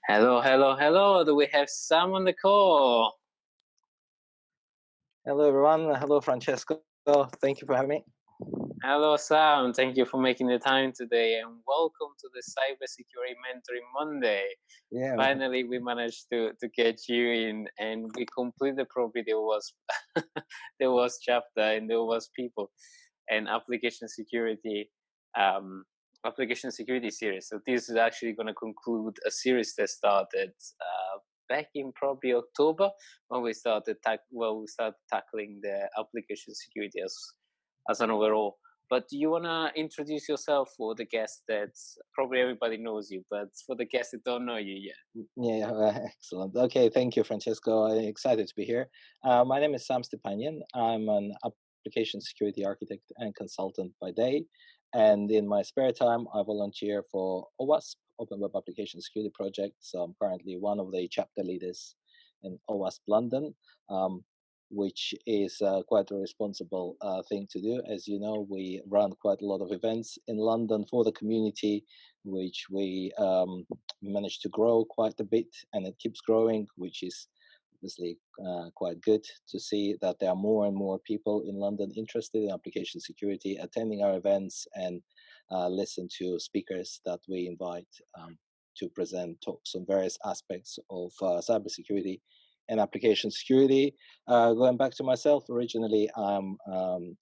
Hello, hello, hello. Do we have Sam on the call? Hello, everyone. Hello, Francesco. Thank you for having me. Hello, Sam. Thank you for making the time today, and welcome to the Cybersecurity Mentoring Monday. Yeah. Finally, we managed to get you in, and we completed probably the OWASP, the OWASP chapter in the OWASP people and application security series. So this is actually going to conclude a series that started back in probably October when we started tackling the application security as an overall. But do you want to introduce yourself for the guests that probably everybody knows you, but for the guests that don't know you yet? Yeah, excellent. Okay, thank you, Francesco. I'm excited to be here. My name is Sam Stepanyan. I'm an application security architect and consultant by day. And in my spare time, I volunteer for OWASP, Open Web Application Security Project. So I'm currently one of the chapter leaders in OWASP London, which is quite a responsible thing to do. As you know, we run quite a lot of events in London for the community, which we managed to grow quite a bit, and it keeps growing, which is obviously quite good to see that there are more and more people in London interested in application security, attending our events and listen to speakers that we invite to present talks on various aspects of cybersecurity and application security. Going back to myself, originally I'm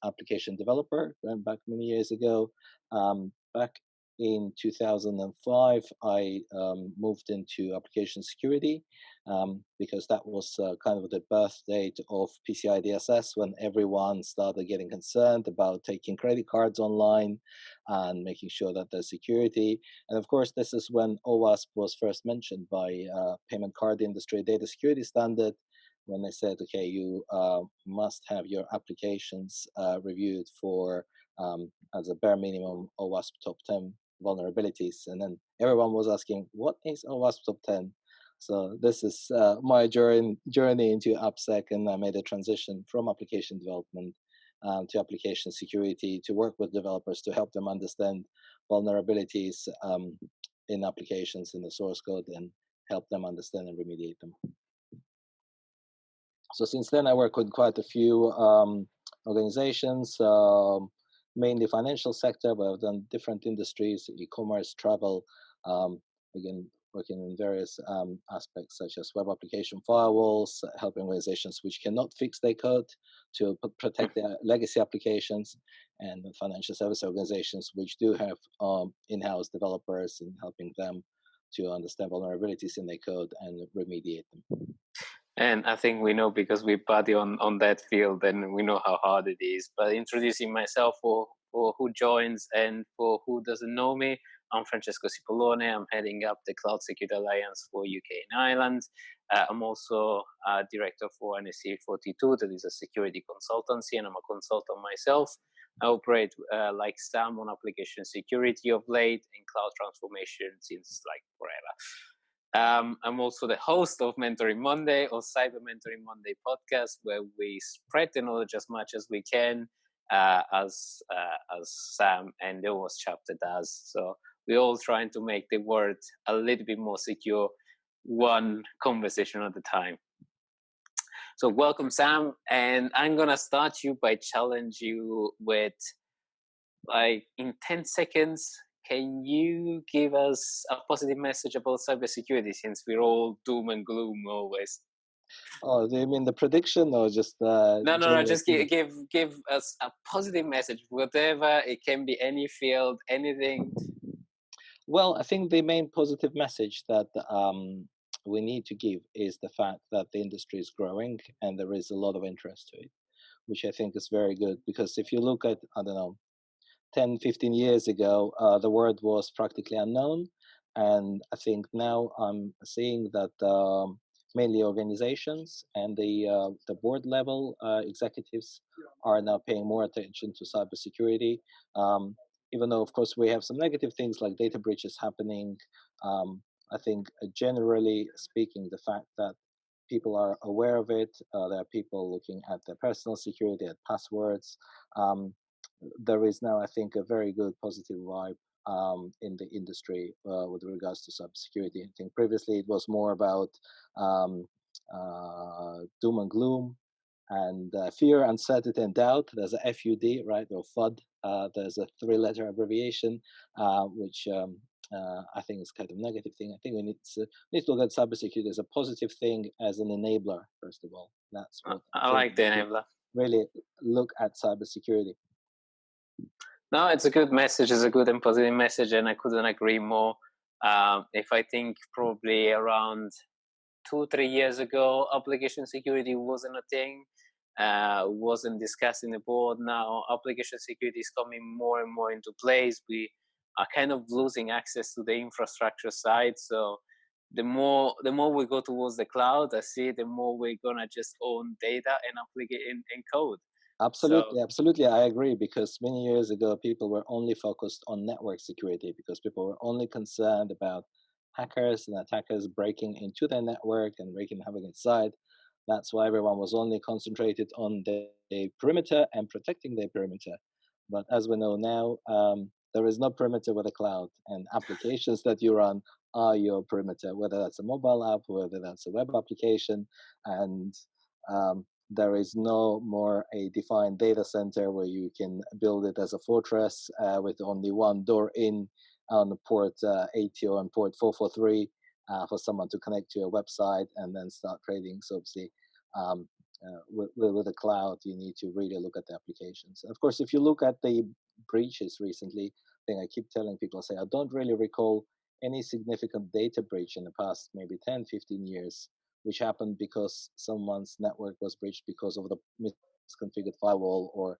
application developer, going back many years ago. Back in 2005, I moved into application security because that was kind of the birth date of PCI DSS, when everyone started getting concerned about taking credit cards online and making sure that there's security. And of course, this is when OWASP was first mentioned by Payment Card Industry Data Security Standard, when they said, okay, you must have your applications reviewed for, as a bare minimum, OWASP Top 10 vulnerabilities. And then everyone was asking, what is OWASP Top 10? So this is my journey into AppSec, and I made a transition from application development to application security, to work with developers to help them understand vulnerabilities in applications in the source code and help them understand and remediate them. So since then, I work with quite a few organizations, mainly financial sector, but I've done different industries, e-commerce, travel, again, working in various aspects such as web application firewalls, helping organizations which cannot fix their code to protect their legacy applications, and financial service organizations which do have in-house developers, and helping them to understand vulnerabilities in their code and remediate them. And I think we know, because we buddy on that field, and we know how hard it is. But introducing myself for who joins and for who doesn't know me, I'm Francesco Cipollone. I'm heading up the Cloud Security Alliance for UK and Ireland. I'm also director for NSC 42, that is a security consultancy, and I'm a consultant myself. I operate like Sam on application security of late, and cloud transformation since like forever. I'm also the host of Mentoring Monday, or Cyber Mentoring Monday podcast, where we spread the knowledge as much as we can, as Sam and the OWASP chapter does. So we're all trying to make the world a little bit more secure, one conversation at a time. So welcome, Sam, and I'm gonna start you by challenge you with, like, in 10 seconds. Can you give us a positive message about cybersecurity, since we're all doom and gloom always? Oh, do you mean the prediction, or just No. Just give us a positive message, whatever. It can be any field, anything. Well, I think the main positive message that we need to give is the fact that the industry is growing and there is a lot of interest to it, which I think is very good. Because if you look at, I don't know, 10, 15 years ago, the word was practically unknown. And I think now I'm seeing that mainly organizations and the board level executives are now paying more attention to cybersecurity. Even though, of course, we have some negative things like data breaches happening, I think generally speaking, the fact that people are aware of it, there are people looking at their personal security, at passwords. There is now, I think, a very good positive vibe in the industry with regards to cybersecurity. I think previously it was more about doom and gloom and fear, uncertainty, and doubt. There's a FUD, right, or FUD. There's a three-letter abbreviation, which I think is kind of negative thing. I think we need to look at cybersecurity as a positive thing, as an enabler, first of all. That's what I like the enabler. Really look at cybersecurity. No, it's a good message. It's a good and positive message, and I couldn't agree more. If I think probably around 2-3 years ago, application security wasn't a thing, wasn't discussed in the board. Now application security is coming more and more into place. We are kind of losing access to the infrastructure side. So the more we go towards the cloud, I see the more we're gonna just own data and applicate and code. Absolutely, absolutely, I agree, because many years ago people were only focused on network security because people were only concerned about hackers and attackers breaking into their network and wreaking havoc inside. That's why everyone was only concentrated on the perimeter and protecting their perimeter. But as we know now, there is no perimeter with a cloud, and applications that you run are your perimeter, whether that's a mobile app, whether that's a web application, and there is no more a defined data center where you can build it as a fortress with only one door in on port 80 or on port 443 for someone to connect to your website and then start trading. So obviously, with the cloud, you need to really look at the applications. Of course, if you look at the breaches recently, I think I keep telling people, I don't really recall any significant data breach in the past maybe 10, 15 years, which happened because someone's network was breached because of the misconfigured firewall or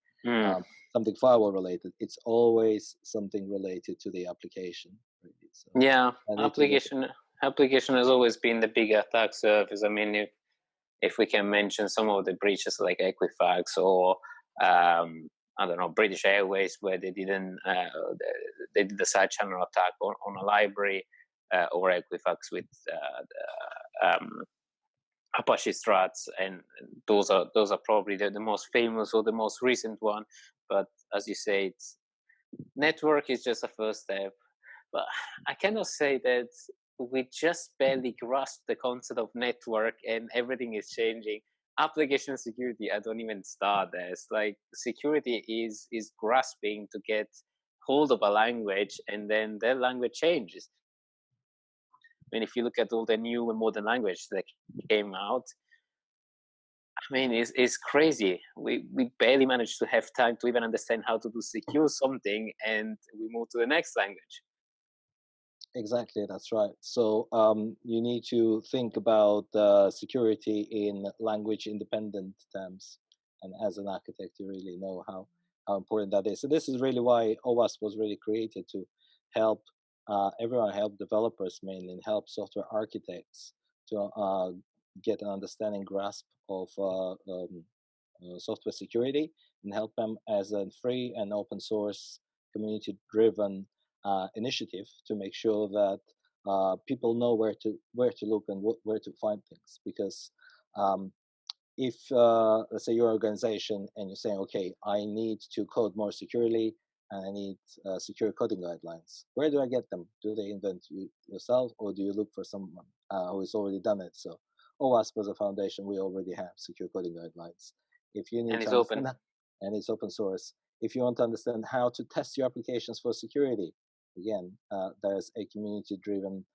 something firewall related. It's always something related to the application. Really. So yeah, application has always been the big attack surface. I mean, if we can mention some of the breaches like Equifax or I don't know, British Airways, where they didn't they did a side channel attack on a library, or Equifax with Apache Strats, and those are probably the most famous or the most recent one. But as you say, it's, network is just a first step. But I cannot say that we just barely grasp the concept of network and everything is changing. Application security, I don't even start there. It's like security is grasping to get hold of a language, and then that language changes. I mean, if you look at all the new and modern language that came out, I mean, it's crazy. We barely managed to have time to even understand how to do secure something, and we move to the next language. Exactly, that's right. So you need to think about security in language independent terms, and as an architect, you really know how important that is. So this is really why OWASP was really created, to help everyone, help developers mainly, and help software architects to get an understanding, grasp of software security, and help them as a free and open source community driven initiative to make sure that people know where to look and where to find things. Because if let's say your organization and you're saying, okay, I need to code more securely and I need secure coding guidelines, where do I get them? Do they invent yourself, or do you look for someone who has already done it? So OWASP as a foundation, we already have secure coding guidelines. If you need and to it's open, and it's open source. If you want to understand how to test your applications for security, again, there's a community-driven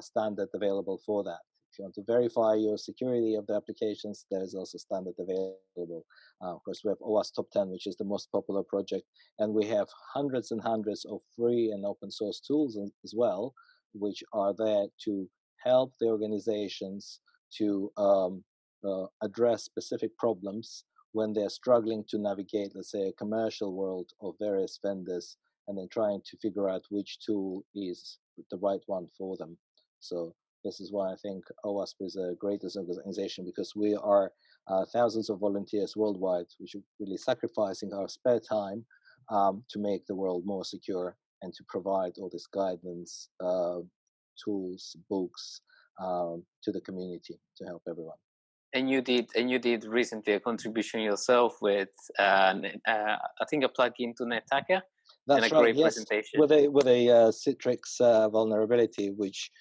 standard available for that. If you want to verify your security of the applications, there's also standard available. Of course, we have OWASP Top 10, which is the most popular project, and we have hundreds and hundreds of free and open source tools as well, which are there to help the organizations to address specific problems when they're struggling to navigate, let's say, a commercial world of various vendors, and then trying to figure out which tool is the right one for them. So this is why I think OWASP is a great organization, because we are thousands of volunteers worldwide, which are really sacrificing our spare time to make the world more secure and to provide all this guidance, tools, books to the community to help everyone. And you did recently a contribution yourself with I think a plugin to NetAttacker. and a That's right. great Yes, presentation. with a Citrix vulnerability, which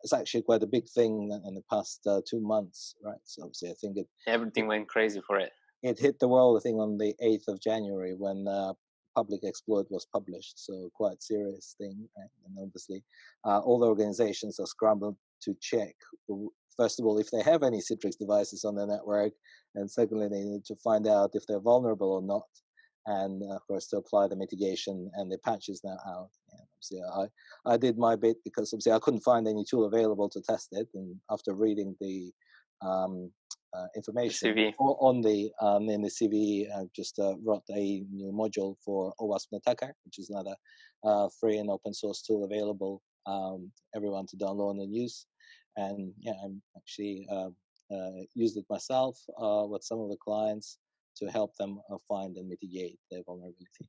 is actually quite a big thing in the past 2 months, right? So obviously, I think Everything went crazy for it. it hit the world, I think, on the 8th of January when public exploit was published. So quite serious thing, right? And obviously, all the organizations are scrambled to check. First of all, if they have any Citrix devices on their network, and secondly, they need to find out if they're vulnerable or not, and of course to apply the mitigation and the patches now out. And obviously, I did my bit because obviously I couldn't find any tool available to test it, and after reading the information CV. on the in the CV, I just wrote a new module for OWASP and Appsec, which is another free and open source tool available everyone to download and use. And yeah, I'm actually used it myself with some of the clients to help them find and mitigate their vulnerability.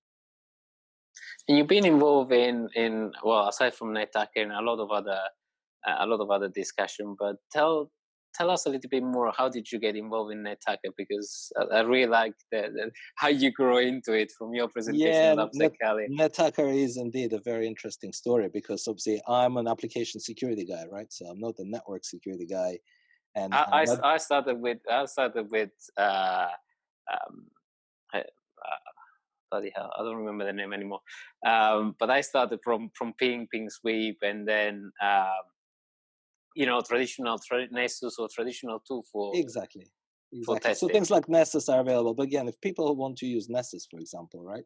And you've been involved in well, aside from NetAttacker and a lot of other discussion. But tell us a little bit more. How did you get involved in NetAttacker? Because I really like how you grow into it from your presentation. Yeah, NetAttacker is indeed a very interesting story because obviously I'm an application security guy, right? So I'm not a network security guy. And I started with um, bloody hell, I don't remember the name anymore. But I started from ping sweep, and then traditional Nessus or traditional tool for exactly. for testing. So things like Nessus are available. But again, if people want to use Nessus, for example, right,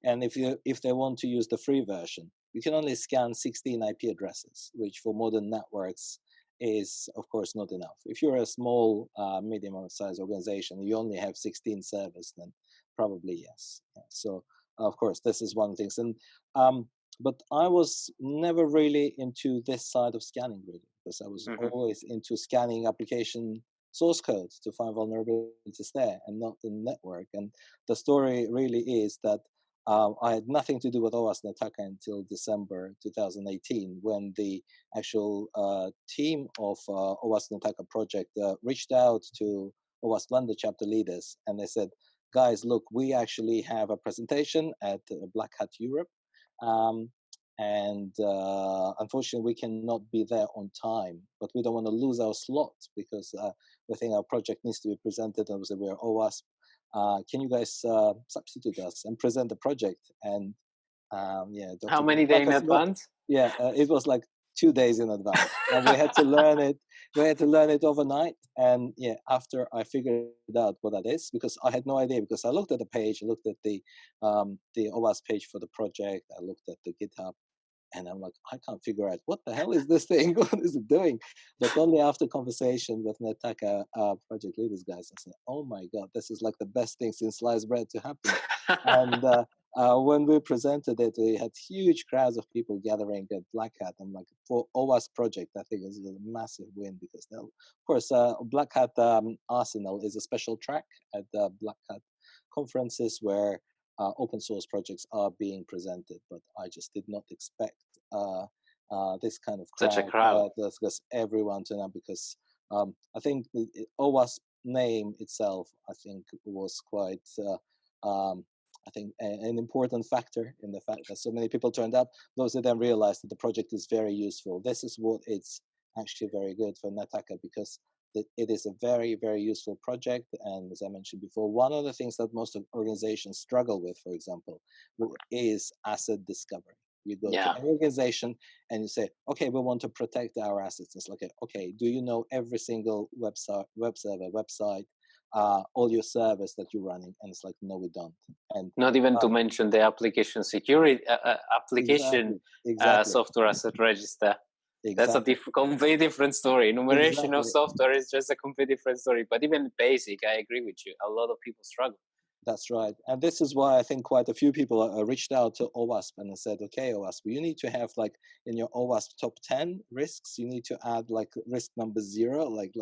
and if they want to use the free version, you can only scan 16 IP addresses, which for modern networks is of course not enough. If you're a small, medium-sized organization, you only have 16 servers, then probably yes. Yeah. So of course this is one thing. And but I was never really into this side of scanning, really, because I was always into scanning application source code to find vulnerabilities there and not the network. And the story really is that I had nothing to do with OWASP and Appsec until December 2018, when the actual team of OWASP and Appsec project reached out to OWASP London Chapter Leaders, and they said, guys, look, we actually have a presentation at Black Hat Europe. And unfortunately, we cannot be there on time, but we don't want to lose our slot because we think our project needs to be presented. And we are OWASP. Can you guys substitute us and present the project? And yeah, Dr. How many days in advance? Yeah, it was like 2 days in advance, and we had to learn it. We had to learn it overnight. And yeah, after I figured out what that is, because I had no idea, because I looked at the page, I looked at the OWASP page for the project, I looked at the GitHub, and I'm like, I can't figure out what the hell is this thing? What is it doing? But only after conversation with NetAttacker project leaders guys, I said, oh my God, this is like the best thing since sliced bread to happen. And when we presented it, we had huge crowds of people gathering at Black Hat. I'm like, for OWASP project, I think is a massive win, because of course, Black Hat Arsenal is a special track at the Black Hat conferences where open source projects are being presented, but I just did not expect this kind of crowd. Such a crowd. Because everyone turned up, because I think the OWASP name itself, I think, was quite, I think, an important factor in the fact that so many people turned up. Those that then realized that the project is very useful. This is what it's actually very good for NetAttacker, because it is a very, very useful project. And as I mentioned before, one of the things that most organizations struggle with, for example, is asset discovery. You go to an organization and you say, okay, we want to protect our assets. It's like, okay, do you know every single web server, website, all your servers that you're running? And it's like, no, we don't. And not even to mention the application security, application software asset register. That's a completely different story. Enumeration of software is just a completely different story. But even basic, I agree with you. A lot of people struggle. That's right. And this is why I think quite a few people reached out to OWASP and said, okay, OWASP, you need to have, like, in your OWASP top 10 risks, you need to add like risk number 0, like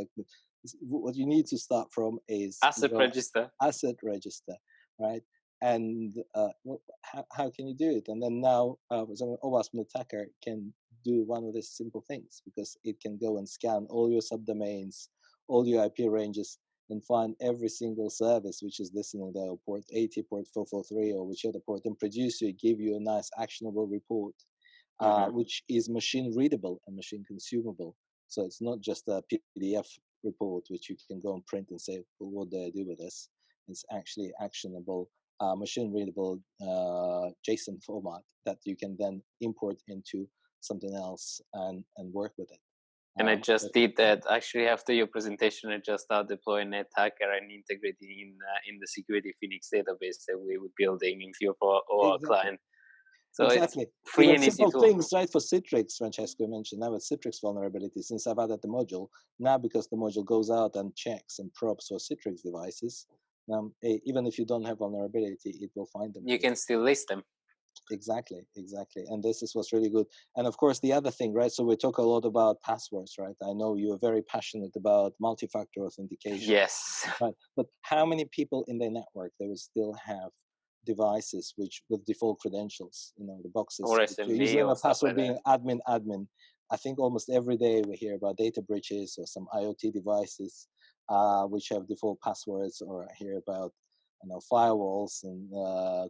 what you need to start from is asset register, right? And how can you do it? And then now OWASP Attacker can do one of these simple things, because it can go and scan all your subdomains, all your IP ranges, and find every single service which is listening there, port 80, port 443, or whichever port, and produce you, give you a nice actionable report, which is machine readable and machine consumable. So it's not just a PDF report which you can go and print and say, well, what do I do with this? It's actually actionable, machine readable JSON format that you can then import into something else and work with it. And I just did that actually after your presentation. I just started deploying NetHacker and integrating in the Security Phoenix database that we were building in view of our client. So exactly. It's free Even and easy simple tool. things, right? For Citrix, Francesco mentioned now with Citrix vulnerability, since I've added the module, now because the module goes out and checks and probes for Citrix devices, even if you don't have vulnerability, it will find them. You can still list them. Exactly. And this is what's really good. And of course, the other thing, right? So we talk a lot about passwords, right? I know you are very passionate about multi-factor authentication. Yes. Right. But how many people in their network, they will still have devices which with default credentials, the boxes, or SMB username or and password like being admin. I think almost every day we hear about data breaches or some IoT devices which have default passwords, or I hear about firewalls and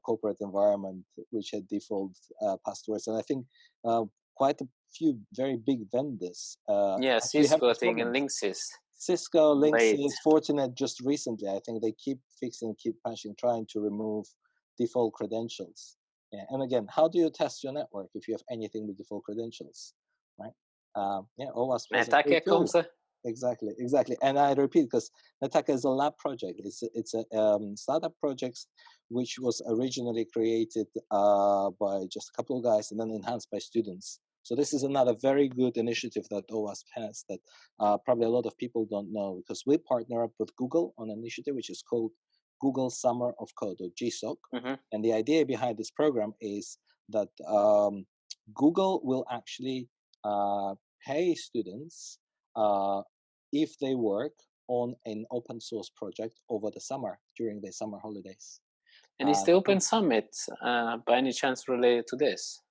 corporate environment which had default passwords. And I think quite a few very big vendors actually have Cisco, I this think, and problem. Linksys. Cisco, Linksys, Fortinet just recently, I think they keep fixing, keep patching, trying to remove default credentials. Yeah. And again, how do you test your network if you have anything with default credentials, right? OWASP was a great tool. Exactly. And I repeat, because NetHacker is a lab project. It's a startup project which was originally created by just a couple of guys and then enhanced by students. So this is another very good initiative that OWASP has that probably a lot of people don't know, because we partner up with Google on an initiative which is called Google Summer of Code, or GSAUK. And the idea behind this program is that Google will actually pay students if they work on an open source project over the summer during the summer holidays. And is the Open Summit by any chance related to this?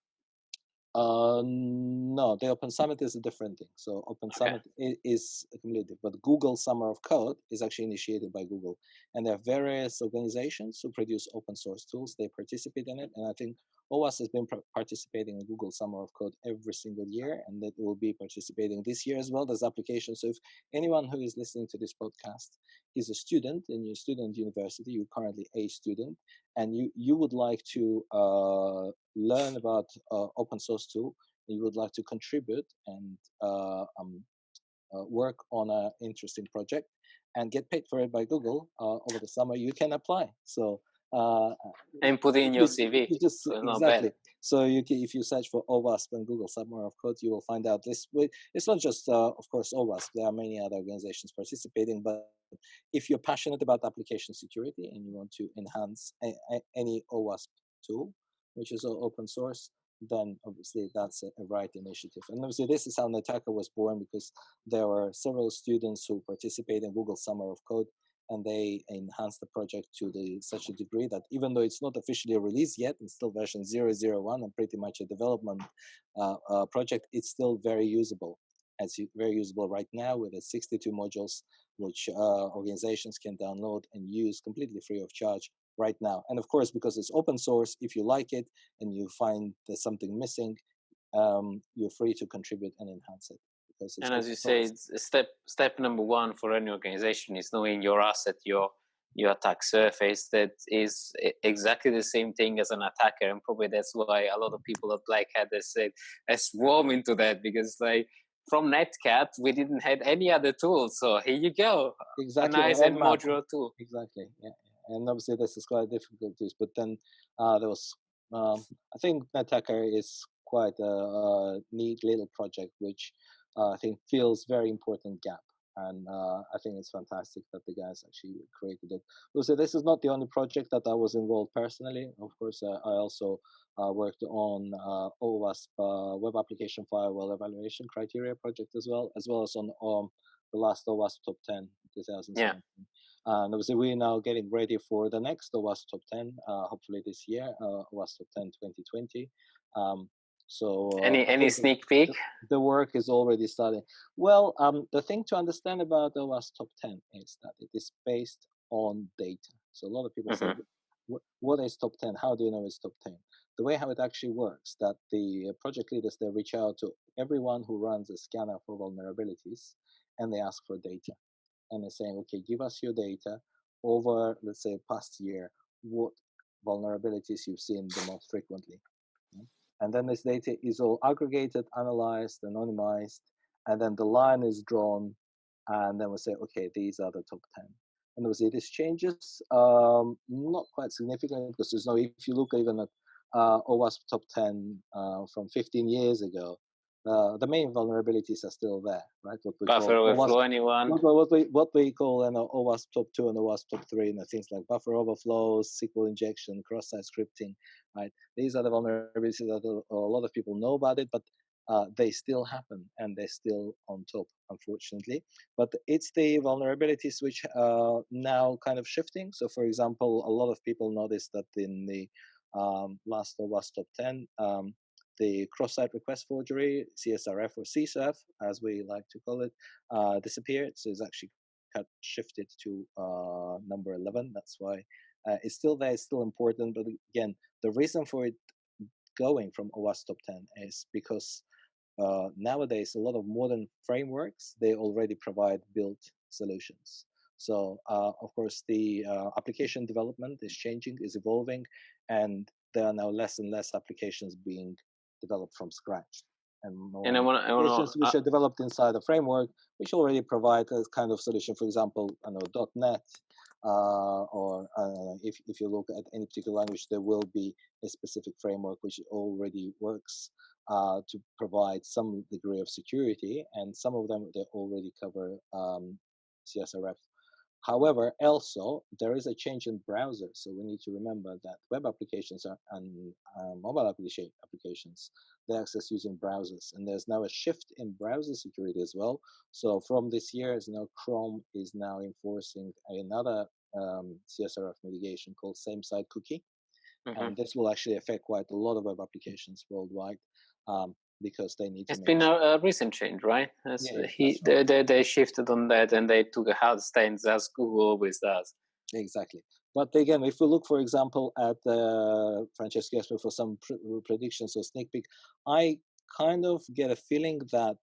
No, the Open Summit is a different thing. So Open Summit is completely, but Google Summer of Code is actually initiated by Google, and there are various organizations who produce open source tools. They participate in it, and I think OWASP has been participating in Google Summer of Code every single year, and that will be participating this year as well. There's applications. So if anyone who is listening to this podcast is a student in your student university, you're currently a student, and you would like to learn about open source tool, and you would like to contribute and work on an interesting project and get paid for it by Google over the summer, you can apply. So and put in your CV. Just, so exactly. So if you search for OWASP and Google Summer of Code, you will find out this. It's not just, of course, OWASP. There are many other organizations participating, but if you're passionate about application security and you want to enhance any OWASP tool, which is open source, then obviously that's a right initiative. And obviously this is how NetHacker was born, because there were several students who participated in Google Summer of Code, and they enhanced the project to such a degree that even though it's not officially released yet, it's still version 001 and pretty much a development project, it's still very usable. It's very usable right now with its 62 modules, which organizations can download and use completely free of charge right now. And of course, because it's open source, if you like it and you find there's something missing, you're free to contribute and enhance it. And as you say, it's step number one for any organization is knowing your asset, your attack surface, that is exactly the same thing as an attacker. And probably that's why a lot of people at Black Hat swarm into that, because like from Netcat, we didn't have any other tools. So here you go. Exactly. A nice and modular tool. Exactly. Yeah. And obviously this is quite difficulties, but then there was, I think NetHacker is quite a neat little project, which I think fills very important gap. And I think it's fantastic that the guys actually created it. So this is not the only project that I was involved personally. Of course, I also worked on OWASP Web Application Firewall Evaluation Criteria project as well as on the last OWASP Top 10 2017. And obviously we're now getting ready for the next OWASP Top 10, hopefully this year, OWASP Top 10 2020. So any sneak peek? The work is already starting. Well, the thing to understand about the OWASP Top 10 is that it is based on data. So a lot of people say, what is Top 10? How do you know it's Top 10? The way how it actually works, that the project leaders, they reach out to everyone who runs a scanner for vulnerabilities, and they ask for data. And they're saying, okay, give us your data over, let's say, past year, what vulnerabilities you've seen the most frequently. And then this data is all aggregated, analyzed, anonymized, and then the line is drawn, and then we say, okay, these are the top 10. And we see these changes, not quite significant, because there's no, if you look even at OWASP top 10 from 15 years ago, the main vulnerabilities are still there, right? What we buffer call overflow, anyone? What we call OWASP top 2 and OWASP top 3, and things like buffer overflows, SQL injection, cross-site scripting, right? These are the vulnerabilities that a lot of people know about it, but they still happen, and they're still on top, unfortunately. But it's the vulnerabilities which are now kind of shifting. So, for example, a lot of people noticed that in the last OWASP top 10, the cross-site request forgery, CSRF or CSAUK, as we like to call it, disappeared. So it's actually shifted to number 11. That's why it's still there, it's still important. But again, the reason for it going from OWASP top 10 is because nowadays a lot of modern frameworks, they already provide built solutions. So of course the application development is changing, is evolving, and there are now less and less applications being developed from scratch, and more applications which are developed inside a framework which already provide a kind of solution. For example, I know .NET, or if you look at any particular language, there will be a specific framework which already works to provide some degree of security, and some of them, they already cover CSRF. However, also there is a change in browsers, so we need to remember that web applications and mobile applications, they access using browsers, and there's now a shift in browser security as well. So from this year, as now Chrome is now enforcing another CSRF mitigation called same-site cookie, and this will actually affect quite a lot of web applications worldwide. Because they need to. It's been a recent change, right? Yeah, they shifted on that, and they took a hard stance, as Google always does. Exactly. But again, if we look, for example, at Francesco for some predictions or sneak peek, I kind of get a feeling that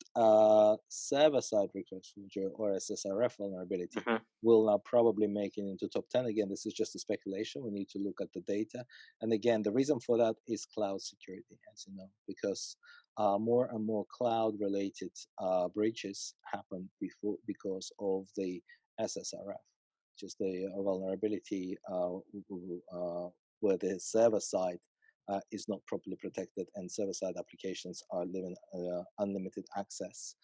server-side request forgery or SSRF vulnerability will now probably make it into top 10. Again, this is just a speculation. We need to look at the data. And again, the reason for that is cloud security, as you know, because more and more cloud-related breaches happen because of the SSRF. Just the vulnerability where the server side is not properly protected, and server side applications are given unlimited access,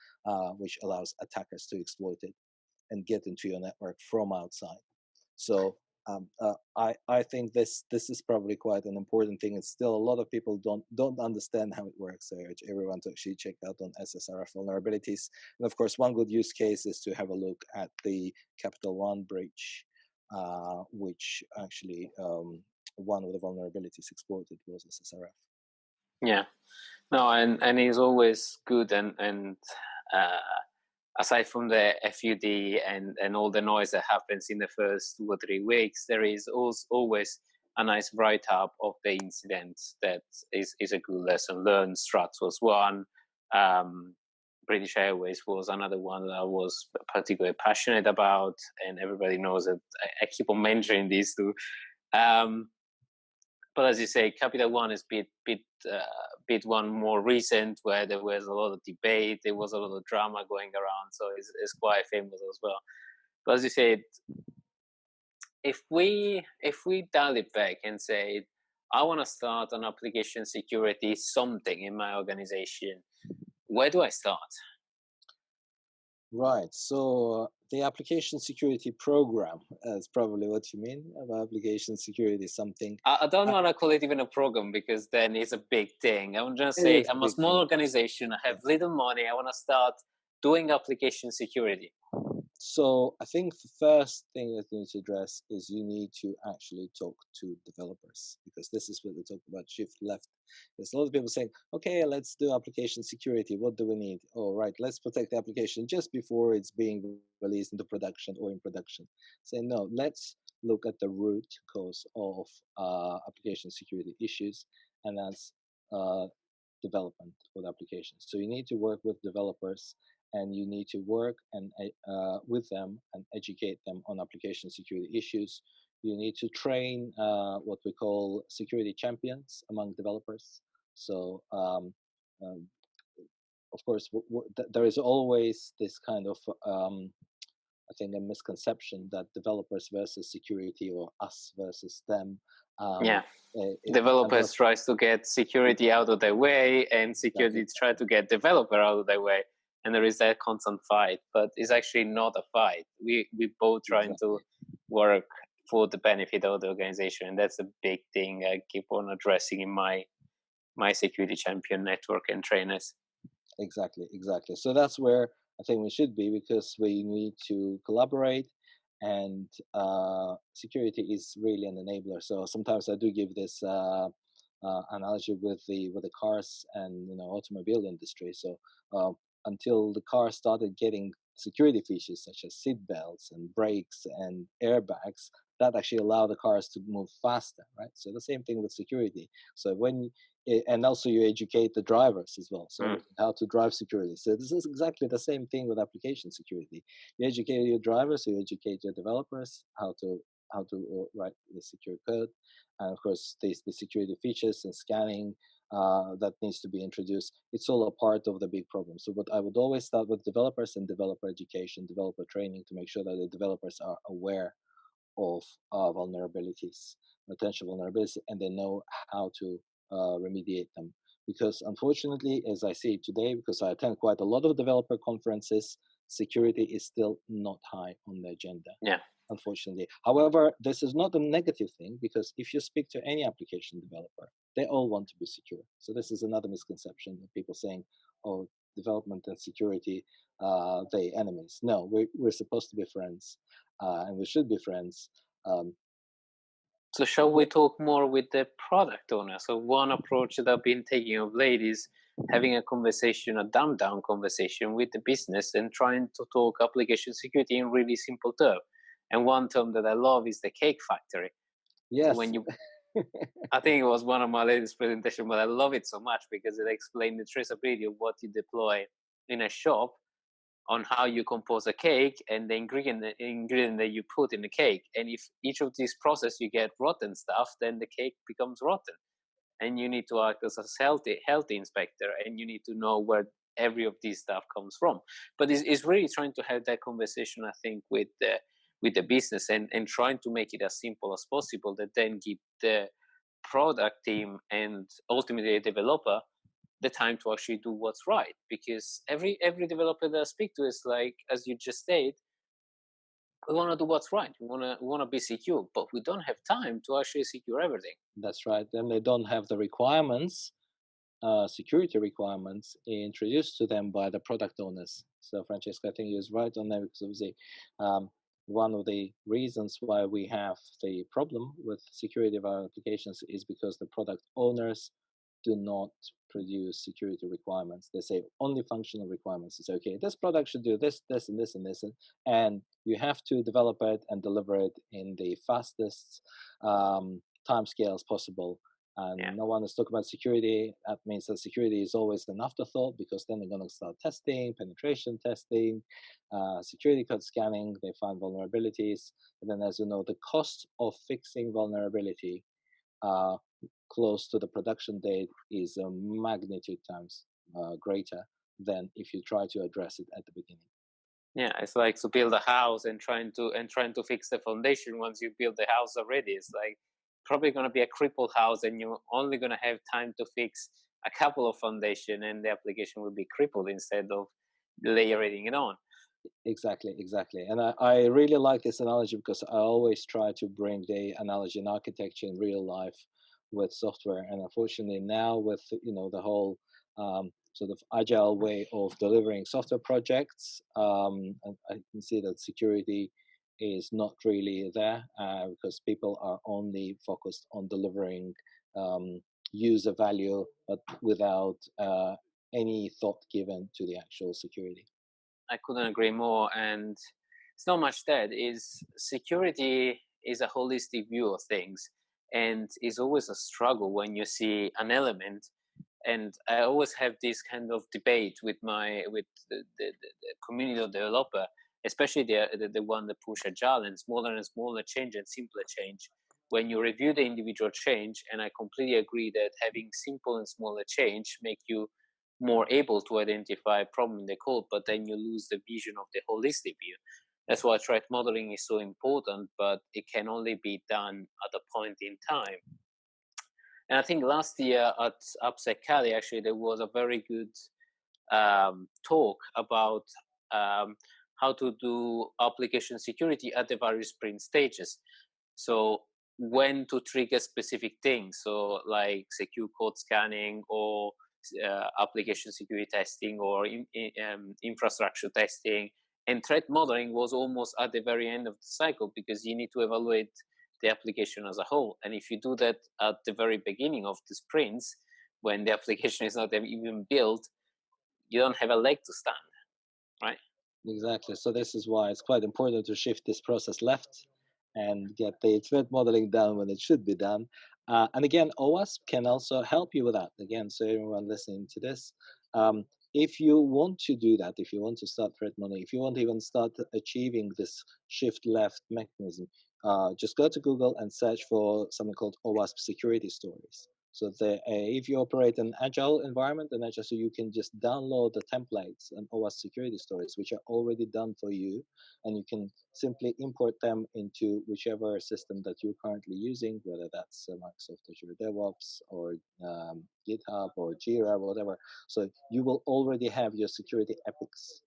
which allows attackers to exploit it and get into your network from outside. So I think this is probably quite an important thing. It's still a lot of people don't understand how it works. So I urge everyone to actually check out on SSRF vulnerabilities. And of course, one good use case is to have a look at the Capital One breach, which actually one of the vulnerabilities exploited was SSRF. Yeah, no, and it's always good, and aside from the FUD and all the noise that happens in the first 2 or 3 weeks, there is also always a nice write-up of the incidents that is a good lesson learned. Struts was one. British Airways was another one that I was particularly passionate about, and everybody knows that I keep on mentioning these two. But as you say, Capital One is bit one more recent, where there was a lot of debate, there was a lot of drama going around, so it's quite famous as well. But as you said, if we dial it back and say, I want to start an application security something in my organization, where do I start? Right. So the application security program is probably what you mean about application security, something. I don't want to call it even a program, because then it's a big thing. I want to say I'm a small organization. I have little money. I want to start doing application security. So I think the first thing that you need to address is you need to actually talk to developers, because this is what they talk about shift left. There's a lot of people saying, okay, let's do application security. What do we need? Oh, right, let's protect the application just before it's being released into production or in production. Say, no, let's look at the root cause of application security issues, and that's development of the applications. So you need to work with developers, and you need to work and with them and educate them on application security issues. You need to train what we call security champions among developers. So um, of course, there is always this kind of I think a misconception that developers versus security, or us versus them. Yeah. It, Developers tries to get security out of their way, and security try to get developer out of their way, and there is that constant fight. But it's actually not a fight. We both trying to work for the benefit of the organization, and that's a big thing I keep on addressing in my security champion network and trainers. Exactly. So that's where I think we should be, because we need to collaborate, and security is really an enabler. So sometimes I do give this analogy with the cars and automobile industry. So until the car started getting security features such as seat belts and brakes and airbags, that actually allow the cars to move faster, right? So the same thing with security. So and also you educate the drivers as well, so how to drive securely. So this is exactly the same thing with application security. You educate your drivers, you educate your developers how to write the secure code, and of course the security features and scanning that needs to be introduced. It's all a part of the big problem. So what I would always start with developers and developer education, developer training, to make sure that the developers are aware of vulnerabilities, potential vulnerabilities, and they know how to remediate them. Because unfortunately, as I see today, because I attend quite a lot of developer conferences, security is still not high on the agenda. Yeah. Unfortunately. However, this is not a negative thing, because if you speak to any application developer, they all want to be secure. So this is another misconception of people saying, oh, development and security, they enemies. No, we're supposed to be friends, and we should be friends. So shall we talk more with the product owner? So one approach that I've been taking of late is having a conversation, a dumbed down conversation with the business, and trying to talk application security in really simple terms. And one term that I love is the cake factory. Yes. So when you, I think it was one of my latest presentations, but I love it so much because it explained the traceability of what you deploy in a shop, on how you compose a cake, and the ingredient that you put in the cake. And if each of these process you get rotten stuff, then the cake becomes rotten. And you need to act as a healthy inspector, and you need to know where every of these stuff comes from. But it's really trying to have that conversation, I think, with the business, and trying to make it as simple as possible, that then give the product team and ultimately the developer the time to actually do what's right. Because every developer that I speak to is like, as you just said, we want to do what's right. We want to be secure, but we don't have time to actually secure everything. That's right. And they don't have the requirements, security requirements introduced to them by the product owners. So Francesco, I think he was right on that, because obviously one of the reasons why we have the problem with security of our applications is because the product owners do not produce security requirements. They say only functional requirements. It's okay, this product should do this, this, and this, and this, and you have to develop it and deliver it in the fastest time scales possible. And no one is talking about security. That means that security is always an afterthought, because then they're going to start testing, penetration testing, security code scanning. They find vulnerabilities. And then, as you know, the cost of fixing vulnerability close to the production date is a magnitude times greater than if you try to address it at the beginning. Yeah, it's like to build a house and trying to fix the foundation once you build the house already. It's like probably going to be a crippled house, and you're only going to have time to fix a couple of foundation, and the application will be crippled instead of layering it on. Exactly. And I really like this analogy, because I always try to bring the analogy in architecture in real life with software. And unfortunately now with the whole sort of agile way of delivering software projects. And I can see that security is not really there because people are only focused on delivering user value, but without any thought given to the actual security. I couldn't agree more. And it's not much that is security is a holistic view of things, and is always a struggle when you see an element. And I always have this kind of debate with the community of developer, especially the one that push agile and smaller change and simpler change. When you review the individual change, and I completely agree that having simple and smaller change make you more able to identify a problem in the code, but then you lose the vision of the holistic view. That's why threat modeling is so important, but it can only be done at a point in time. And I think last year at AppSec Cali, actually, there was a very good talk about how to do application security at the various sprint stages. So when to trigger specific things, so like secure code scanning or application security testing or infrastructure testing. And threat modeling was almost at the very end of the cycle, because you need to evaluate the application as a whole. And if you do that at the very beginning of the sprints, when the application is not even built, you don't have a leg to stand, right? Exactly. So this is why it's quite important to shift this process left and get the threat modeling done when it should be done. And again, OWASP can also help you with that. Again, so everyone listening to this, if you want to do that, if you want to start threat modeling, if you want to even start achieving this shift left mechanism, just go to Google and search for something called OWASP security stories. So if you operate an agile environment, then so you can just download the templates and OWASP security stories, which are already done for you, and you can simply import them into whichever system that you're currently using, whether that's Microsoft Azure DevOps or GitHub or Jira, whatever. So you will already have your security epics.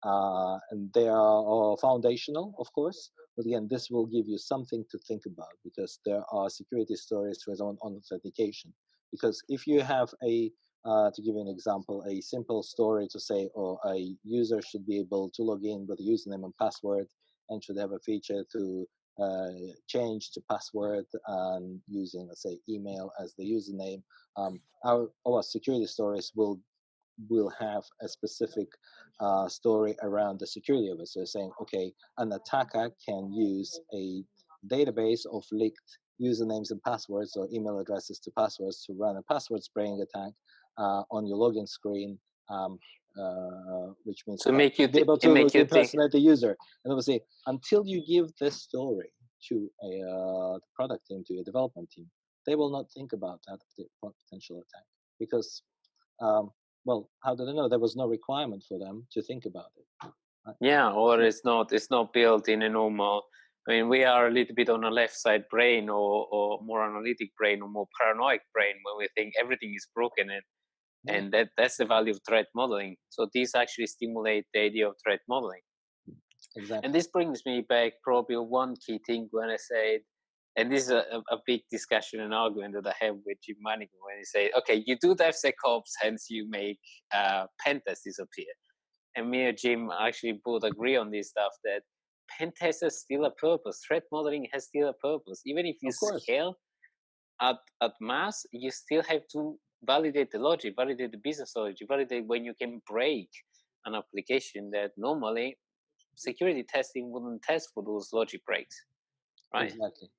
And they are foundational, of course, but again, this will give you something to think about, because there are security stories for on authentication. Because if you have to give you an example, a simple story to say, or a user should be able to log in with a username and password, and should have a feature to change the password and using, let's say, email as the username, our security stories will have a specific story around the security of it. So saying, okay, an attacker can use a database of leaked usernames and passwords or email addresses to passwords to run a password spraying attack on your login screen, which means To make you be able to make you think. impersonate the user. And obviously, until you give this story to a product team, to your development team, they will not think about that potential attack, because well, how do they know? There was no requirement for them to think about it. Right? Yeah, or it's not built in a normal. I mean, we are a little bit on a left side brain, or more analytic brain, or more paranoid brain, when we think everything is broken, and that's the value of threat modeling. So these actually stimulate the idea of threat modeling. Exactly. And this brings me back probably one key thing when I said, and this is a big discussion and argument that I have with Jim Manigan, when he said, okay, you do DevSecOps, hence you make pen tests disappear. And me and Jim actually both agree on this stuff, that pen tests has still a purpose. Threat modeling has still a purpose. Even if you scale at mass, you still have to validate the logic, validate the business logic, validate when you can break an application that normally security testing wouldn't test for those logic breaks, right?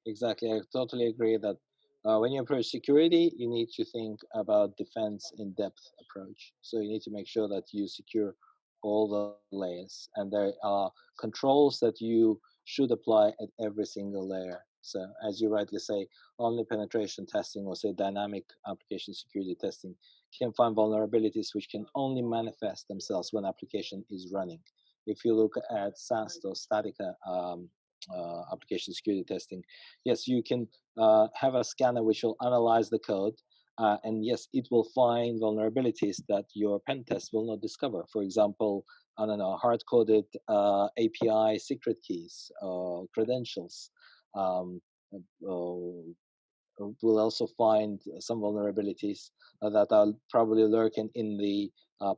Exactly. I totally agree that when you approach security, you need to think about defense in depth approach. So you need to make sure that you secure all the layers, and there are controls that you should apply at every single layer. So as you rightly say, only penetration testing, or say dynamic application security testing, can find vulnerabilities which can only manifest themselves when application is running. If you look at SAST or Statica application security testing, yes, you can have a scanner which will analyze the code, and yes, it will find vulnerabilities that your pen test will not discover. For example, I don't know, hard-coded API secret keys, credentials, will also find some vulnerabilities that are probably lurking in the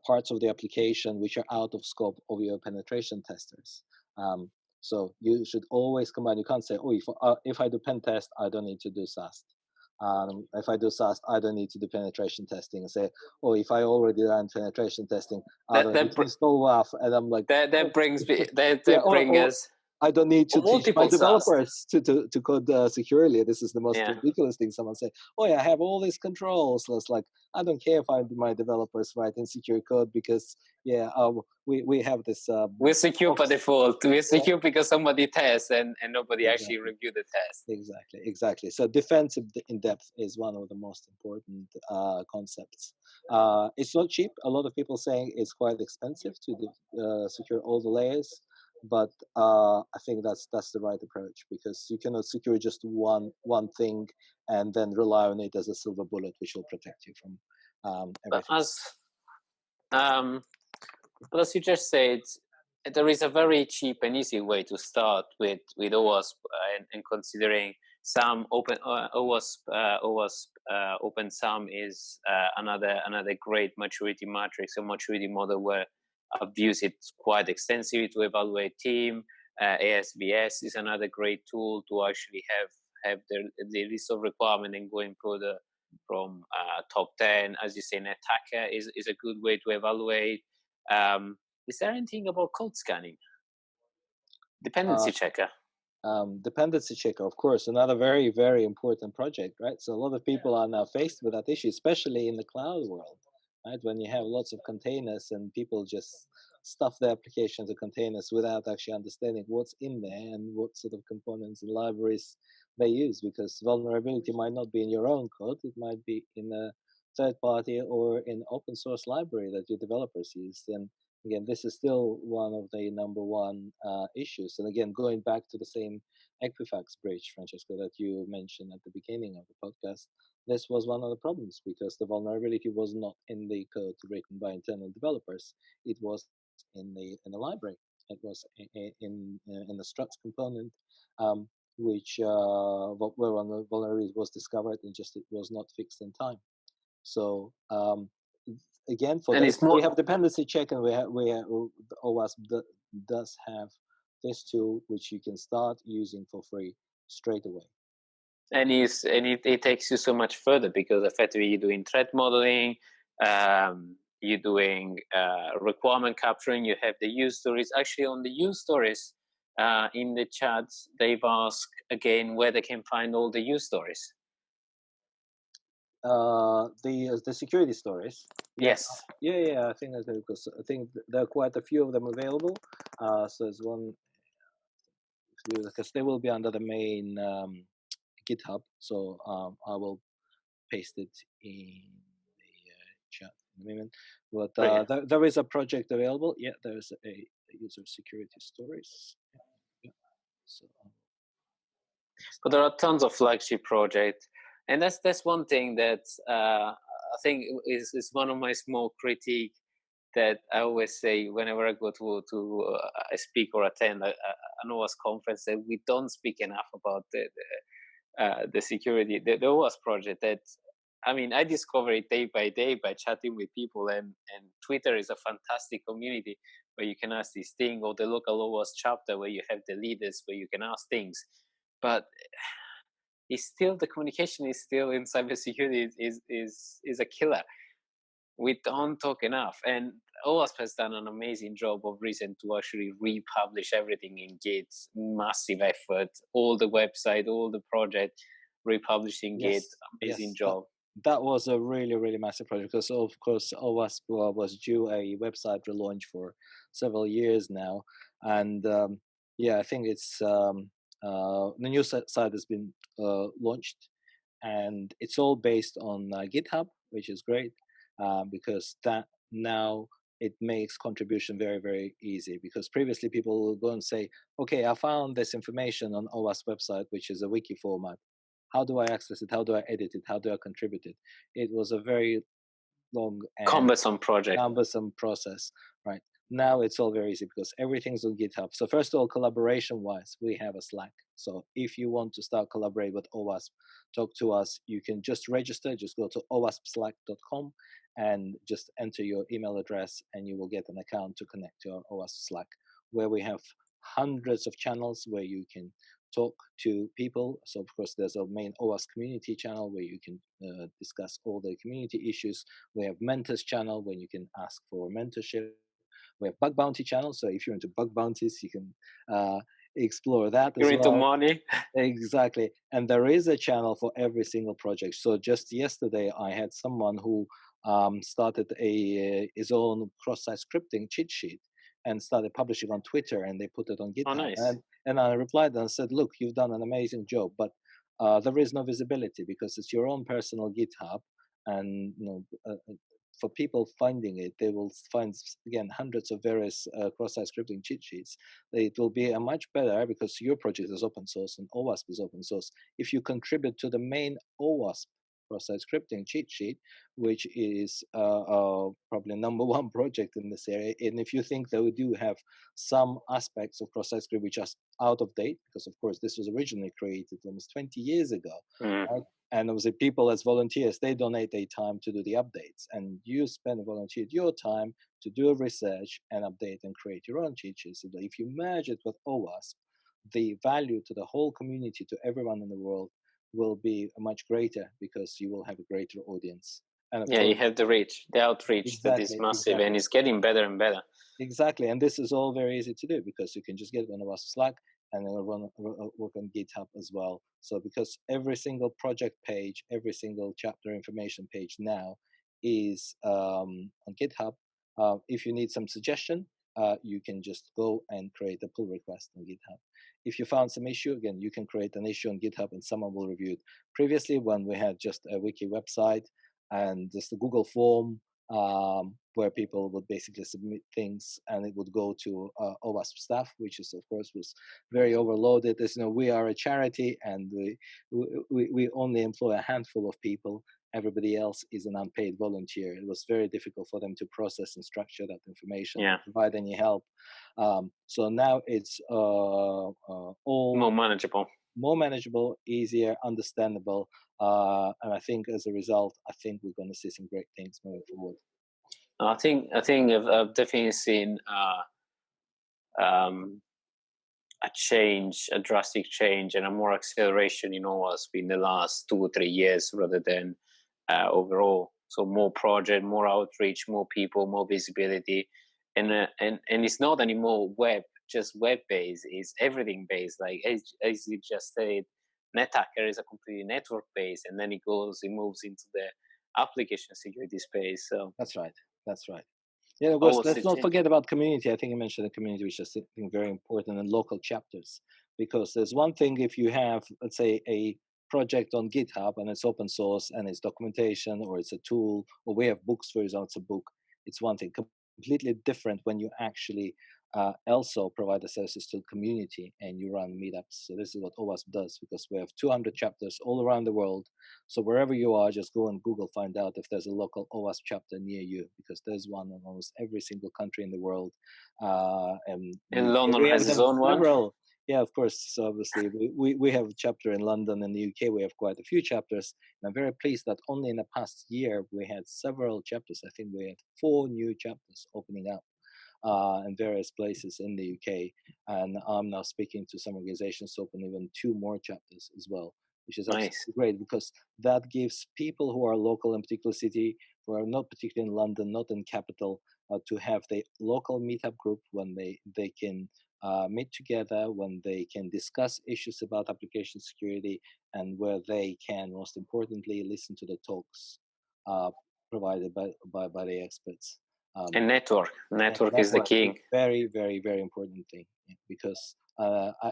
parts of the application which are out of scope of your penetration testers. So you should always combine. You can't say, oh, if I do pen test, I don't need to do SAST. If I do SAST, I don't need to do penetration testing. And say, oh, if I already ran penetration testing, I don't need to install WAF. And I'm like, that brings me that yeah, brings us. I don't need to teach my developers SAST. to code securely. This is the most Yeah. ridiculous thing. Someone say, oh yeah, I have all these controls. So it's like, I don't care if my developers write insecure code because, yeah, we have this. We're secure by default. We're secure because somebody tests and nobody Exactly. actually review the test. Exactly. So defensive in depth is one of the most important concepts. It's not cheap. A lot of people saying it's quite expensive to secure all the layers. But I think that's the right approach, because you cannot secure just one thing and then rely on it as a silver bullet, which will protect you from everything. But as you just said, there is a very cheap and easy way to start with OWASP, and considering SAM OWASP Open SAM is another great maturity matrix, a maturity model where I've used it quite extensively to evaluate team. ASVS is another great tool to actually have the list of requirement and going from top 10. As you say, an attacker is a good way to evaluate. Is there anything about code scanning? Dependency checker. Dependency checker, of course, another very, very important project, right? So a lot of people are now faced with that issue, especially in the cloud world, right? When you have lots of containers and people just stuff the application to containers without actually understanding what's in there and what sort of components and libraries they use, because vulnerability might not be in your own code. It might be in a third party or in open source library that your developers use. And again, this is still one of the number one issues. And again, going back to the same Equifax breach, Francesco, that you mentioned at the beginning of the podcast, this was one of the problems, because the vulnerability was not in the code written by internal developers. It was in the library. It was in the struts component, which where one of the vulnerability was discovered, and just it was not fixed in time. So again, for this, we have dependency check, and we have OWASP does have this tool which you can start using for free straight away. And it takes you so much further, because effectively you're doing threat modeling, you're doing requirement capturing, you have the use stories. Actually, on the use stories, in the chat, they've asked again where they can find all the use stories. The security stories. Yes. Yeah. I think that's good, because I think there are quite a few of them available. So there's one, because they will be under the main GitHub. So I will paste it in the chat in a moment. But there is a project available. Yeah, there's a user security stories. Yeah. So. But there are tons of flagship projects, and that's one thing that I think is one of my small critique that I always say whenever I go to speak or attend an OWASP conference, that we don't speak enough about the security, the OWASP project. That, I mean, I discover it day by day by chatting with people, and Twitter is a fantastic community where you can ask these things, or the local OWASP chapter where you have the leaders where you can ask things. But it's still, the communication is still in cybersecurity is a killer. We don't talk enough, and OWASP has done an amazing job of recent to actually republish everything in Git. Massive effort, all the website, all the project republishing Git. Amazing job. That was a really, really massive project, because of course OWASP was due a website relaunch for several years now, and I think it's the new site has been launched, and it's all based on GitHub, which is great, because that now it makes contribution very, very easy. Because previously people will go and say, okay, I found this information on OWASP website, which is a wiki format. How do I access it? How do I edit it? How do I contribute it? It was a very long and cumbersome project, cumbersome process, right? Now it's all very easy because everything's on GitHub. So first of all, collaboration-wise, we have a Slack. So if you want to start collaborate with OWASP, talk to us. You can just register. Just go to owaspslack.com and just enter your email address, and you will get an account to connect to our OWASP Slack, where we have hundreds of channels where you can talk to people. So of course, there's a main OWASP community channel where you can discuss all the community issues. We have mentors channel where you can ask for mentorship. We have bug bounty channels, so if you're into bug bounties, you can explore that You're as into well. money. Exactly, and there is a channel for every single project. So just yesterday, I had someone who started his own cross-site scripting cheat sheet and started publishing on Twitter, and they put it on GitHub. Oh, nice. And I replied and said, "Look, you've done an amazing job, but there is no visibility because it's your own personal GitHub, and for people finding it, they will find again hundreds of various cross-site scripting cheat sheets. It will be a much better because your project is open source and OWASP is open source. If you contribute to the main OWASP cross-site scripting cheat sheet, which is probably #1 project in this area, and if you think that we do have some aspects of cross-site script which are out of date, because of course this was originally created almost 20 years ago, right? And obviously people as volunteers, they donate their time to do the updates, and you volunteered your time to do research and update and create your own cheat sheets. So if you merge it with OWASP, the value to the whole community, to everyone in the world, will be much greater because you will have a greater audience. And of course, you have the reach, the outreach that is massive, and it's getting better and better. Exactly, and this is all very easy to do because you can just get it on OWASP Slack and then work on GitHub as well. So because every single project page, every single chapter information page now is on GitHub. If you need some suggestion, you can just go and create a pull request on GitHub. If you found some issue, again, you can create an issue on GitHub and someone will review it. Previously, when we had just a wiki website and just a Google form, where people would basically submit things and it would go to OWASP staff, which is of course was very overloaded. As you know, we are a charity and we only employ a handful of people. Everybody else is an unpaid volunteer. It was very difficult for them to process and structure that information, provide any help. So now it's all more manageable, easier, understandable. And I think as a result, I think we're going to see some great things moving forward. I think I've definitely seen a change, a drastic change, and a more acceleration in OWASP in the last 2 or 3 years rather than overall. So more project, more outreach, more people, more visibility, and it's not anymore just web based. It's everything based. Like as you just said, NetHacker is a completely network based, and then it moves into the application security space. So that's right. Yeah, of course, let's not forget about community. I think you mentioned the community, which is I think very important, and local chapters. Because there's one thing if you have, let's say, a project on GitHub and it's open source and it's documentation or it's a tool, or we have books, for example, it's a book. It's one thing. Completely different when you actually also provide the services to the community and you run meetups. So this is what OWASP does, because we have 200 chapters all around the world. So wherever you are, just go on Google, find out if there's a local OWASP chapter near you, because there's one in almost every single country in the world. And London has its own one. Yeah, of course. So obviously we have a chapter in London. In the UK, we have quite a few chapters. And I'm very pleased that only in the past year, we had several chapters. I think we had 4 new chapters opening up in various places in the UK. And I'm now speaking to some organizations to open even 2 more chapters as well, which is absolutely great, because that gives people who are local in a particular city, who are not particularly in London, not in capital, to have the local meetup group when they can meet together, when they can discuss issues about application security, and where they can, most importantly, listen to the talks provided by the experts. And network is the key. Very, very, very important thing, because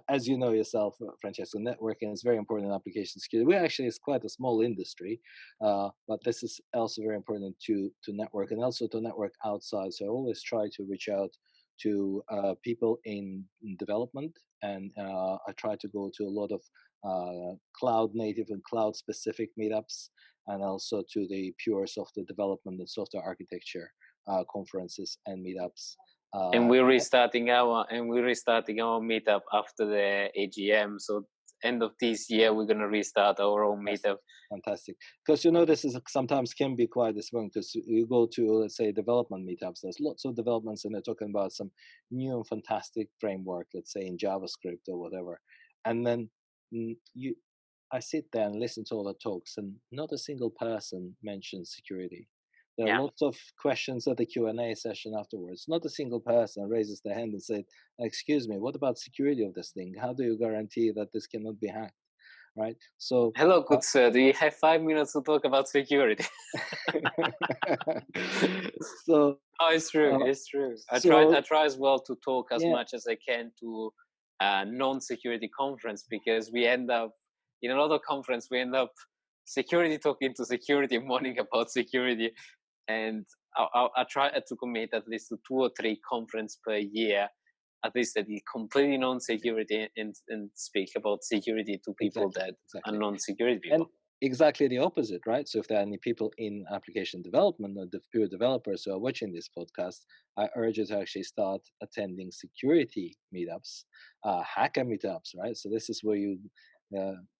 as you know yourself, Francesco, networking is very important in application security. We actually, it's quite a small industry, but this is also very important to network, and also to network outside. So I always try to reach out to people in development, and I try to go to a lot of cloud native and cloud specific meetups, and also to the pure software development and software architecture conferences and meetups. And we're restarting our meetup after the AGM. So end of this year, we're gonna restart our own meetup. Fantastic, because this is sometimes can be quite disappointing. Because you go to, let's say, development meetups. There's lots of developments, and they're talking about some new and fantastic framework, let's say in JavaScript or whatever, and then I sit there and listen to all the talks, and not a single person mentions security. There are lots of questions at the Q&A session afterwards. Not a single person raises their hand and said, "Excuse me, what about security of this thing? How do you guarantee that this cannot be hacked?" Right? So, hello, good sir. Do you have 5 minutes to talk about security? so, oh, it's true. It's true. I try as well to talk as much as I can to non-security conference, because we end up in a lot of conference. We end up security talking to security, mourning about security, and I try to commit at least to 2 or 3 conference per year, at least that is completely non-security, and speak about security to people that are non-security people. And exactly the opposite, right? So if there are any people in application development or the pure developers who are watching this podcast, I urge you to actually start attending security meetups, hacker meetups, right? So this is where you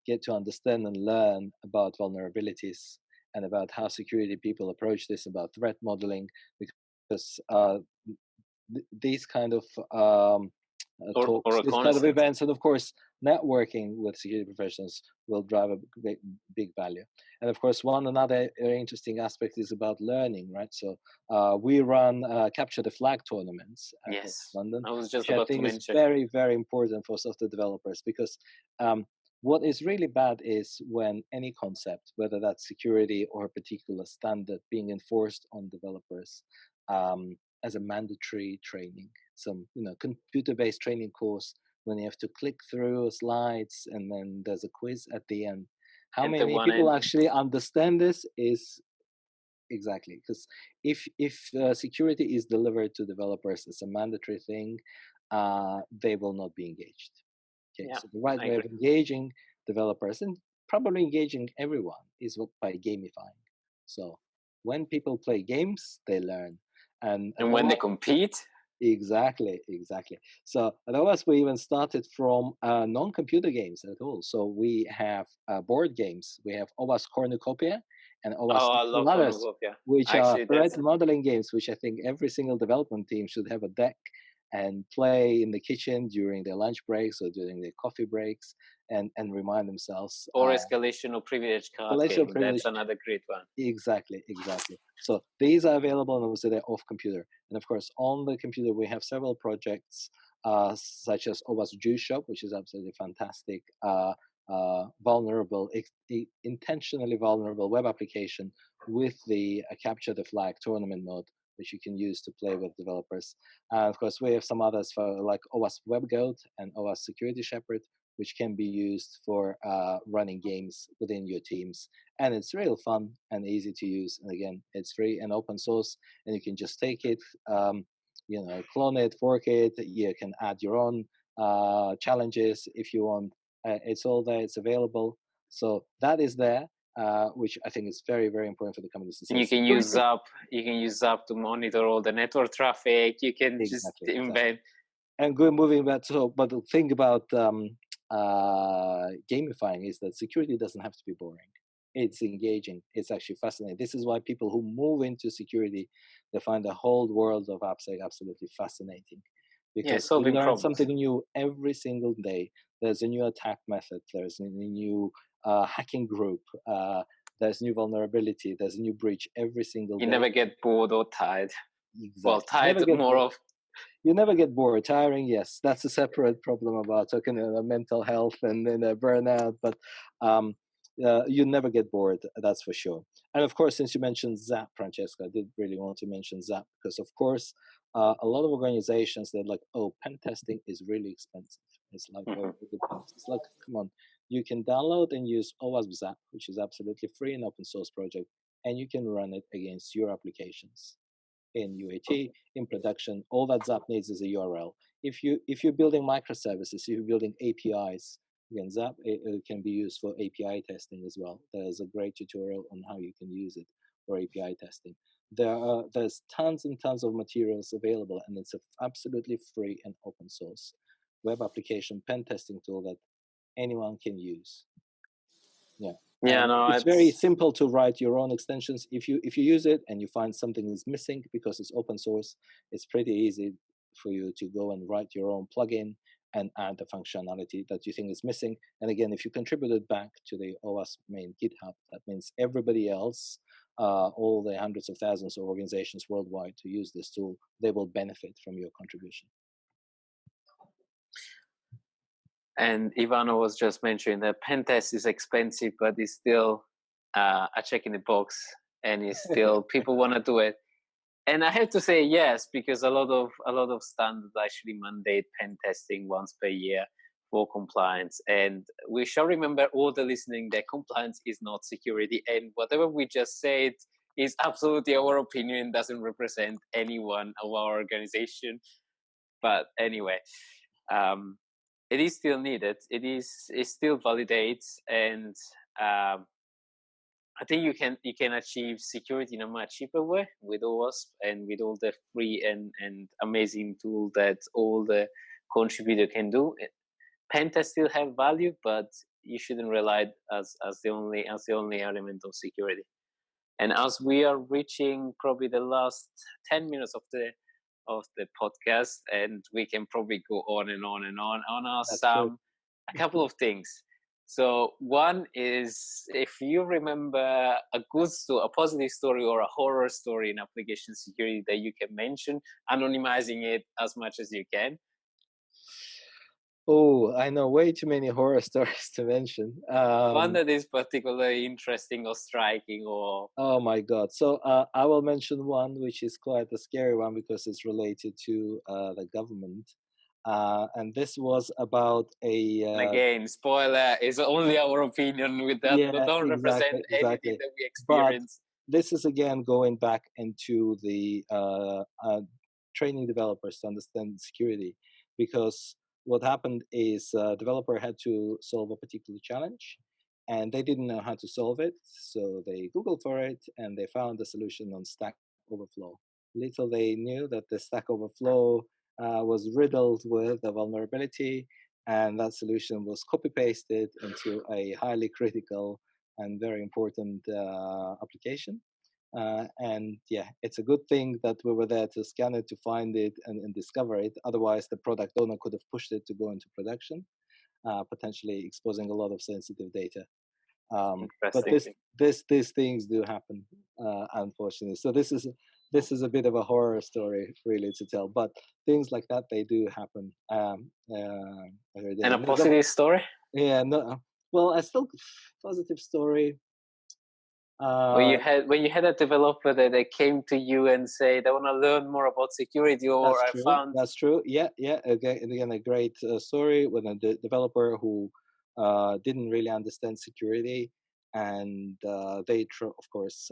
get to understand and learn about vulnerabilities and about how security people approach this, about threat modeling, because these kind of talks, these kind of events, and of course networking with security professionals will drive a big value. And of course, another very interesting aspect is about learning, right? So we run Capture the Flag tournaments at London. I was just about to mention. It's very, very important for software developers, because what is really bad is when any concept, whether that's security or a particular standard, being enforced on developers as a mandatory training, some computer-based training course, when you have to click through slides and then there's a quiz at the end. How many people actually understand this is exactly, because if security is delivered to developers as a mandatory thing, they will not be engaged. Okay, so the right way of engaging developers, and probably engaging everyone, is by gamifying. So when people play games, they learn. And when they compete? Exactly. So at OWASP, we even started from non-computer games at all. So we have board games. We have OWASP Cornucopia and OWASP others, which are threat modeling games, which I think every single development team should have a deck and play in the kitchen during their lunch breaks or during their coffee breaks, and remind themselves. Or escalation of privilege card game. That's another great one. Exactly. So these are available, and obviously they're off computer. And of course, on the computer, we have several projects, such as OWASP Juice Shop, which is absolutely fantastic, intentionally vulnerable web application with the Capture the Flag tournament mode, which you can use to play with developers. And of course, we have some others for like OWASP WebGoat and OWASP Security Shepherd, which can be used for running games within your teams. And it's real fun and easy to use. And again, it's free and open source, and you can just take it, clone it, fork it. You can add your own challenges if you want. It's all there. It's available. So that is there. Which I think is very, very important for the companies. And you can use Zap. You can use Zap to monitor all the network traffic. You can just embed. And moving back. But the thing about gamifying is that security doesn't have to be boring. It's engaging. It's actually fascinating. This is why people who move into security, they find the whole world of AppSec absolutely fascinating, because you learn something new every single day. There's a new attack method. There's a new hacking group. There's new vulnerability. There's a new breach every single day. You never get bored or tired. Exactly. Well, tired more of. You never get bored. Tiring, yes, that's a separate problem about talking about mental health and burnout. But you never get bored. That's for sure. And of course, since you mentioned Zap, Francesco, I did really want to mention Zap, because of course, a lot of organizations, they're like, "Oh, pen testing is really expensive." It's like, it's like, come on, you can download and use OWASP Zap, which is absolutely free and open source project, and you can run it against your applications in UAT, in production. All that Zap needs is a URL. If you're building microservices, if you're building APIs, again, Zap it can be used for API testing as well. There's a great tutorial on how you can use it. or API testing. There's tons and tons of materials available, and it's absolutely free and open source web application pen testing tool that anyone can use. Yeah. Yeah, And no, it's very simple to write your own extensions. If you use it and you find something is missing because it's open source, it's pretty easy for you to go and write your own plugin and add the functionality that you think is missing. And again, if you contribute it back to the OWASP main GitHub, that means everybody else, all the hundreds of thousands of organizations worldwide to use this tool, they will benefit from your contribution. And Ivano was just mentioning that pen test is expensive, but it's still a check in the box, and it's still people want to do it. And I have to say yes, because a lot of standards actually mandate pen testing once per year for compliance. And we shall remember, all the listening, that compliance is not security, and whatever we just said is absolutely our opinion, doesn't represent anyone of our organization. But anyway, it is still needed. It still validates, and I think you can achieve security in a much cheaper way with OWASP and with all the free and amazing tool that all the contributor can do. Pen tests still have value, but you shouldn't rely as the only element of security. And as we are reaching probably the last 10 minutes of the podcast, and we can probably go on and on and on. I want to ask Sam a couple of things. So one is, if you remember a good story, a positive story, or a horror story in application security that you can mention, anonymizing it as much as you can. Oh, I know way too many horror stories to mention. One that is particularly interesting or striking, or... Oh my God. So I will mention one which is quite a scary one because it's related to the government. And this was about a... again, spoiler, is only our opinion. With that, don't represent anything that we experience. But this is again going back into the training developers to understand security, because what happened is a developer had to solve a particular challenge, and they didn't know how to solve it. So they Googled for it, and they found the solution on Stack Overflow. Little they knew that the Stack Overflow was riddled with a vulnerability, and that solution was copy-pasted into a highly critical and very important application. And yeah, it's a good thing that we were there to scan it, to find it, and discover it. Otherwise, the product owner could have pushed it to go into production, potentially exposing a lot of sensitive data. But these things do happen, unfortunately. So this is a bit of a horror story, really, to tell. But things like that, they do happen. And a positive story? Yeah, no. Well, a still positive story. When you had a developer that they came to you and say they want to learn more about security, or that's true. Yeah. Again, a great story with a developer who didn't really understand security, and they of course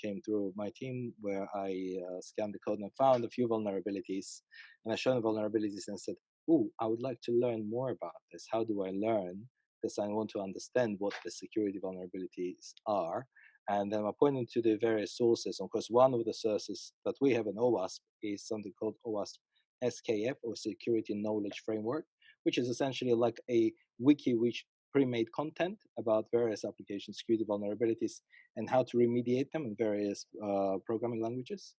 came through my team, where I scanned the code and found a few vulnerabilities, and I showed the vulnerabilities and said, "Oh, I would like to learn more about this. How do I learn this? I want to understand what the security vulnerabilities are." And then I pointed to the various sources. Of course, one of the sources that we have in OWASP is something called OWASP SKF, or Security Knowledge Framework, which is essentially like a wiki which pre-made content about various application security vulnerabilities and how to remediate them in various programming languages.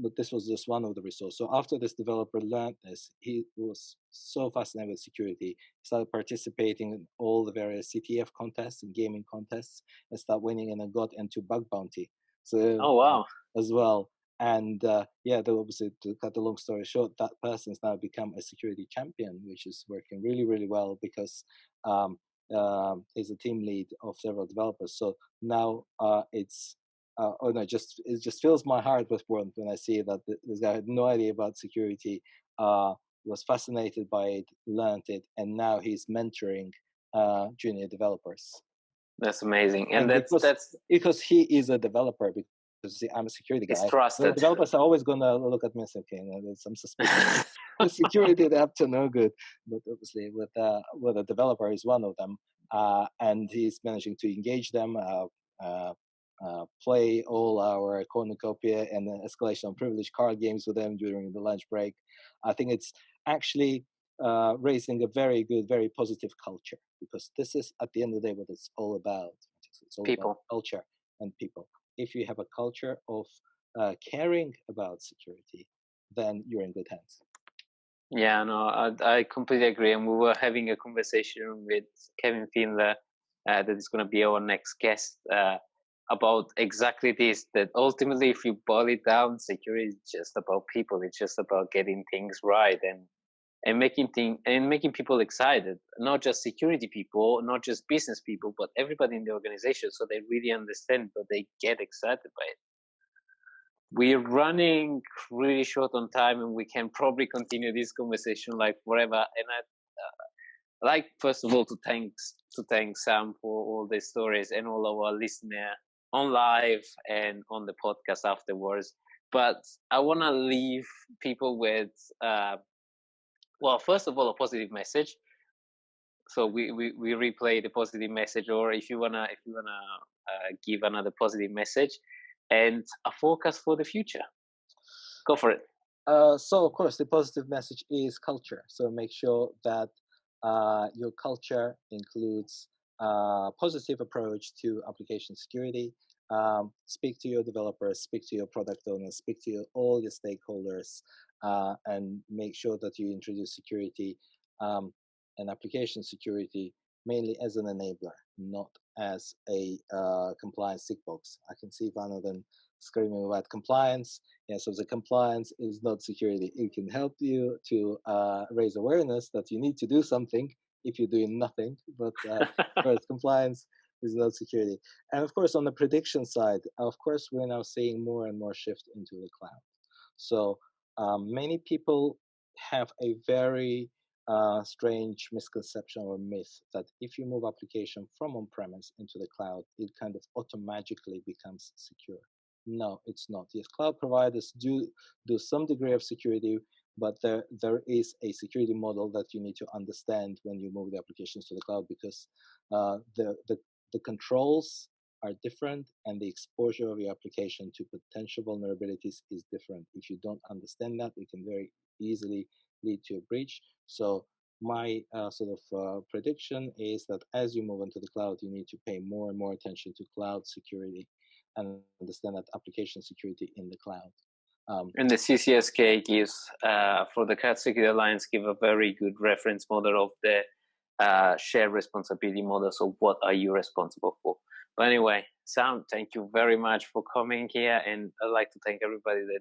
But this was just one of the resources. So after this developer learned this, he was so fascinated with security. He started participating in all the various CTF contests and gaming contests, and started winning, and then got into Bug Bounty. So, oh wow, as well. And yeah, obviously, to cut the long story short, that person's now become a security champion, which is working really, really well, because he's a team lead of several developers. So now it's it just fills my heart with warmth when I see that this guy had no idea about security, was fascinated by it, learned it, and now he's mentoring junior developers. That's amazing, and that's because he is a developer. Because I'm a security guy. It's trusted. The developers are always going to look at me and say, "Okay, there's some suspicion." The security, they're up to no good. But obviously, with a developer is one of them, and he's managing to engage them, play all our cornucopia and escalation of privilege card games with them during the lunch break. I think it's actually raising a very good, very positive culture, because this is at the end of the day what it's all about. It's all People. about culture and people. If you have a culture of caring about security, then you're in good hands. Yeah, no, I completely agree. And we were having a conversation with Kevin Finler, that is going to be our next guest, about exactly this, that ultimately, if you boil it down, security is just about people. It's just about getting things right and making people excited, not just security people, not just business people, but everybody in the organization, so they really understand, but they get excited by it. We're running really short on time, and we can probably continue this conversation like forever. And I like, first of all, to thank Sam for all the stories and all our listeners on live and on the podcast afterwards. But I want to leave people with, well, first of all, a positive message. So we replay the positive message, or if you wanna give another positive message, and a forecast for the future. Go for it. So of course, the positive message is culture. So make sure that your culture includes a positive approach to application security. Speak to your developers, speak to your product owners, speak to all your stakeholders, and make sure that you introduce security and application security mainly as an enabler, not as a compliance tick box. I can see one of them screaming about compliance. Yeah, so the compliance is not security. It can help you to raise awareness that you need to do something if you're doing nothing, but first, compliance is not security. And of course, on the prediction side, of course, we're now seeing more and more shift into the cloud. So many people have a very strange misconception or myth that if you move application from on-premise into the cloud, it kind of automatically becomes secure. No, it's not. Yes, cloud providers do some degree of security, but there is a security model that you need to understand when you move the applications to the cloud, because the controls are different and the exposure of your application to potential vulnerabilities is different. If you don't understand that, it can very easily lead to a breach. So my prediction is that as you move into the cloud, you need to pay more and more attention to cloud security and understand that application security in the cloud. And the CCSK gives, for the Cloud Security Alliance, give a very good reference model of the shared responsibility model. So what are you responsible for? But anyway, Sam, thank you very much for coming here. And I'd like to thank everybody that